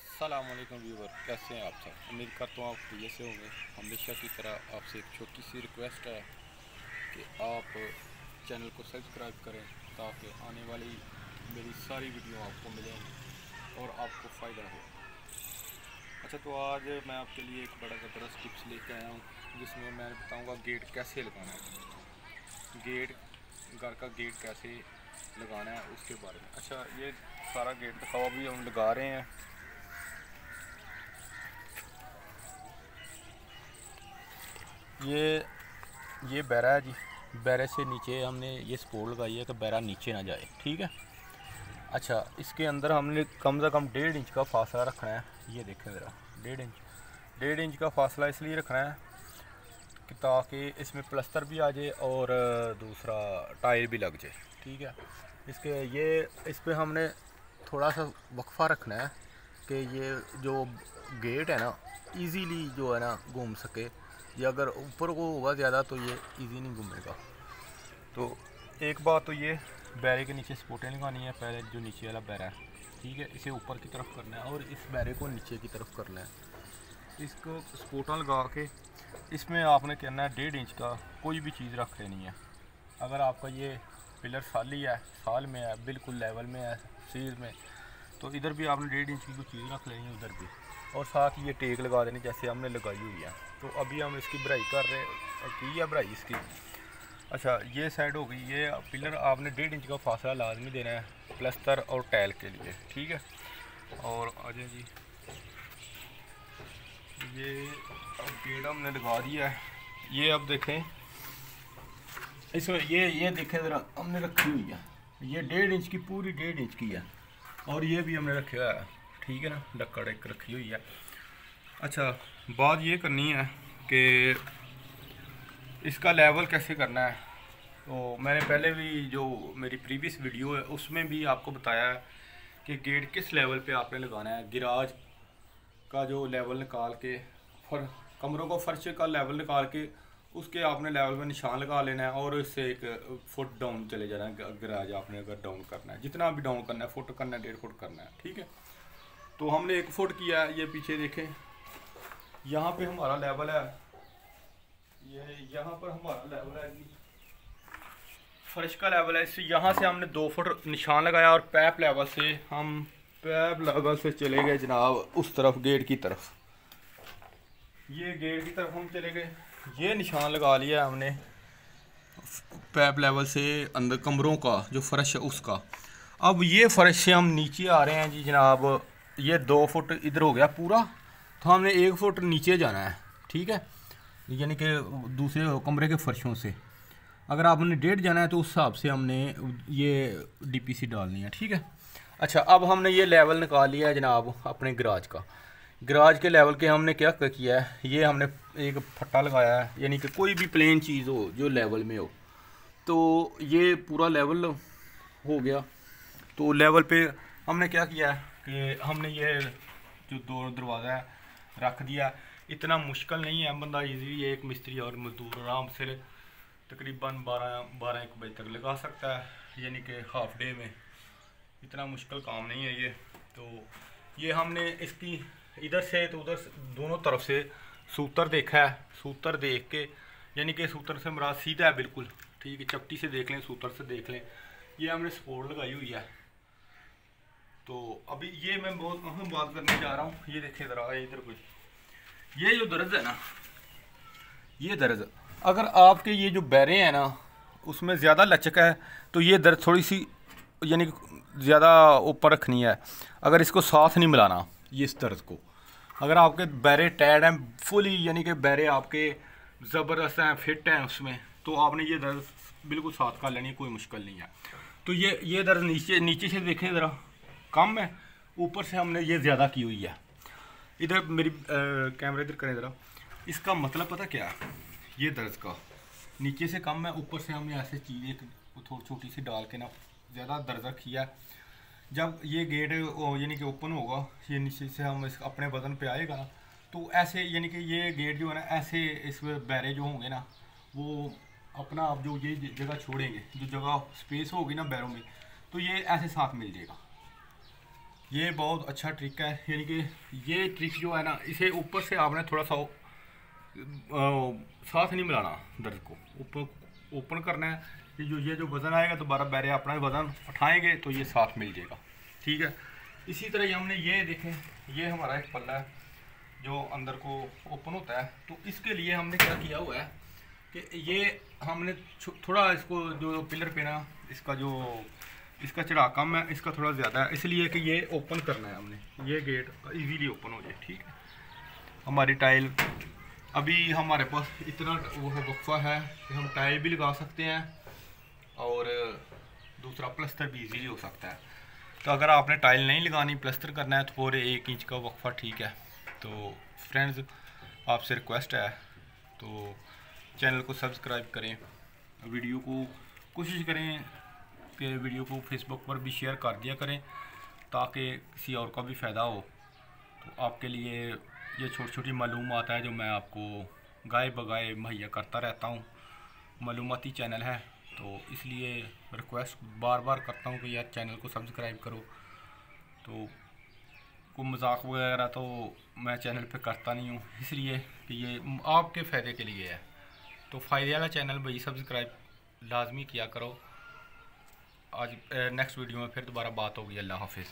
अस्सलामुअलैकुम व्यूवर, कैसे हैं आप सब। उम्मीद करता हूँ आप बढ़िया से होंगे। हमेशा की तरह आपसे एक छोटी सी रिक्वेस्ट है कि आप चैनल को सब्सक्राइब करें ताकि आने वाली मेरी सारी वीडियो आपको मिलें और आपको फ़ायदा हो। अच्छा, तो आज मैं आपके लिए एक बड़ा ज़बरदस्त टिप्स लेके आया हूँ जिसमें मैं बताऊँगा गेट कैसे लगाना है, घर का गेट कैसे लगाना है उसके बारे में। अच्छा, ये सारा गेट का भी हम लगा रहे हैं। ये बैरा है जी। बैरे से नीचे हमने ये सपोर्ट लगाई है कि बैरा नीचे ना जाए, ठीक है। अच्छा, इसके अंदर हमने कम से कम 1.5 इंच का फासला रखना है। ये देखें ज़रा, 1.5 इंच का फासला इसलिए रखना है कि ताकि इसमें प्लस्तर भी आ जाए और दूसरा टायर भी लग जाए, ठीक है। इस पे हमने थोड़ा सा वक्फा रखना है कि ये जो गेट है ना इजीली जो है ना घूम सके। ये अगर ऊपर को होगा ज़्यादा तो ये इजी नहीं घूमेगा। तो एक बात तो ये बैरे के नीचे सपोर्टें लगानी है। पहले जो नीचे वाला बैरा है, ठीक है, इसे ऊपर की तरफ करना है और इस बैरे को नीचे की तरफ करना है। इसको सपोर्टा लगा के इसमें आपने करना है 1.5 इंच का कोई भी चीज़ रख लेनी है। अगर आपका ये पिलर साल में है, बिल्कुल लेवल में है सीध में, तो इधर भी आपने 1.5 इंच की कोई चीज़ रख लेनी है उधर भी, और साथ ये टेक लगा देनी जैसे हमने लगाई हुई है। तो अभी हम इसकी भराई कर रहे हैं, की है भराई इसकी। अच्छा, ये साइड हो गई। ये पिलर आपने 1.5 इंच का फासला लाजमी देना है प्लस्तर और टाइल के लिए, ठीक है। और अजय जी, ये अब गेट हमने लगा दिया है। ये अब देखें इसमें ये देखें ज़रा, हमने रखी हुई है ये 1.5 इंच की, पूरी 1.5 इंच की है। और ये भी हमने रखा हुआ है, ठीक है ना, लक्कड़ एक रखी हुई है। अच्छा, बात ये करनी है कि इसका लेवल कैसे करना है। तो मैंने पहले भी जो मेरी प्रीवियस वीडियो है उसमें भी आपको बताया है कि गेट किस लेवल पे आपने लगाना है। गिराज का जो लेवल निकाल के कमरों को फर्श का लेवल निकाल के उसके आपने लेवल में निशान लगा लेना है और इससे 1 फुट डाउन चले जाना है। गिराज आपने अगर डाउन करना है, जितना भी डाउन करना है, फुट करना है, 1.5 फुट करना है, ठीक है। तो हमने 1 फुट किया है। ये पीछे देखें, यहाँ पे हमारा लेवल है, ये यहाँ पर हमारा लेवल है, फर्श का लेवल है। इससे यहाँ से हमने 2 फुट निशान लगाया और पैप लेवल से चले गए जनाब उस तरफ, गेट की तरफ। ये गेट की तरफ हम चले गए, ये निशान लगा लिया हमने पैप लेवल से अंदर कमरों का जो फर्श है उसका। अब ये फर्श से हम नीचे आ रहे हैं जी जनाब। ये 2 फुट इधर हो गया पूरा, तो हमने 1 फुट नीचे जाना है, ठीक है, यानी कि दूसरे कमरे के फर्शों से। अगर आपने 1.5 जाना है तो उस हिसाब से हमने ये डीपीसी डालनी है, ठीक है। अच्छा, अब हमने ये लेवल निकाल लिया है जनाब अपने गराज का। गराज के लेवल के हमने क्या किया है, ये हमने एक फट्टा लगाया है, यानी कि कोई भी प्लेन चीज़ हो जो लेवल में हो। तो ये पूरा लेवल हो गया। तो लेवल पे हमने क्या किया है कि हमने ये जो 2 दरवाज़ा है रख दिया। इतना मुश्किल नहीं है, बंदा इजीली एक मिस्त्री और मजदूर आराम से तकरीबन 12-1 बजे तक लगा सकता है, यानी कि हाफ डे में। इतना मुश्किल काम नहीं है ये। तो ये हमने इसकी इधर से तो उधर दोनों तरफ से सूतर देखा है। सूतर देख के, यानी कि सूतर से मुराद सीधा है बिल्कुल, ठीक है। चपटी से देख लें, सूतर से देख लें। ये हमने सपोर्ट लगाई हुई है। तो अभी ये मैं बहुत अहम बात करने जा रहा हूँ। ये देखें ज़रा, इधर कोई ये जो दर्ज है ना, ये दर्ज अगर आपके ये जो बैरे हैं ना उसमें ज़्यादा लचक है तो ये दर्द थोड़ी सी यानी ज़्यादा ऊपर रखनी है। अगर इसको साथ नहीं मिलाना, ये इस दर्द को, अगर आपके बैरे टाइट हैं फुली, यानी कि बैरे आपके ज़बरदस्त हैं, फिट हैं उसमें, तो आपने ये दर्द बिल्कुल साथ कर लेनी, कोई मुश्किल नहीं है। तो ये दर्द नीचे से देखें ज़रा कम है, ऊपर से हमने ये ज़्यादा की हुई है। इधर मेरी कैमरा इधर करें ज़रा। इसका मतलब पता क्या है, ये दर्ज का नीचे से कम है, ऊपर से हमने ऐसे चीज़ एक थोड़ी छोटी सी डाल के ना ज़्यादा दर्जा किया। जब ये गेट यानी कि ओपन होगा, ये नीचे से हम इस अपने वजन पे आएगा ना, तो ऐसे यानी कि ये गेट जो है ना ऐसे इस बैरे जो होंगे ना वो अपना आप जो ये जगह छोड़ेंगे, जो जगह स्पेस होगी ना बैरों में, तो ये ऐसे साथ मिल जाएगा। ये बहुत अच्छा ट्रिक है, यानी कि ये ट्रिक जो है ना, इसे ऊपर से आपने थोड़ा सा साथ नहीं मिलाना, दर्द को ऊपर ओपन करना है। ये जो वज़न आएगा दोबारा बैरे अपना वज़न उठाएंगे तो ये साथ मिल जाएगा, ठीक है। इसी तरह हमने ये देखें, ये हमारा एक पल्ला है जो अंदर को ओपन होता है, तो इसके लिए हमने क्या किया हुआ है कि ये हमने थोड़ा इसको जो पिलर पे ना इसका चढ़ा कम है, इसका थोड़ा ज़्यादा है, इसलिए कि ये ओपन करना है हमने, ये गेट इजीली ओपन हो जाए, ठीक है। हमारी टाइल अभी हमारे पास इतना वो वक्फा है कि हम टाइल भी लगा सकते हैं और दूसरा प्लस्तर भी इजीली हो सकता है। तो अगर आपने टाइल नहीं लगानी, प्लस्तर करना है, तो पूरे 1 इंच का वक्फा ठीक है। तो फ्रेंड्स, आपसे रिक्वेस्ट है तो चैनल को सब्सक्राइब करें, वीडियो को कोशिश करें कि वीडियो को फेसबुक पर भी शेयर कर दिया करें ताकि किसी और का भी फ़ायदा हो। तो आपके लिए ये छोटी छोटी मालूमात है जो मैं आपको गाए बगाए मुहैया करता रहता हूँ। मालूमाती चैनल है तो इसलिए रिक्वेस्ट बार बार करता हूँ कि यार चैनल को सब्सक्राइब करो। तो कोई मजाक वगैरह तो मैं चैनल पे करता नहीं हूँ, इसलिए कि ये आपके फ़ायदे के लिए है। तो फ़ायदे वाला चैनल भाई सब्सक्राइब लाजमी किया करो। आज नेक्स्ट वीडियो में फिर दोबारा बात होगी। अल्लाह हाफिज़।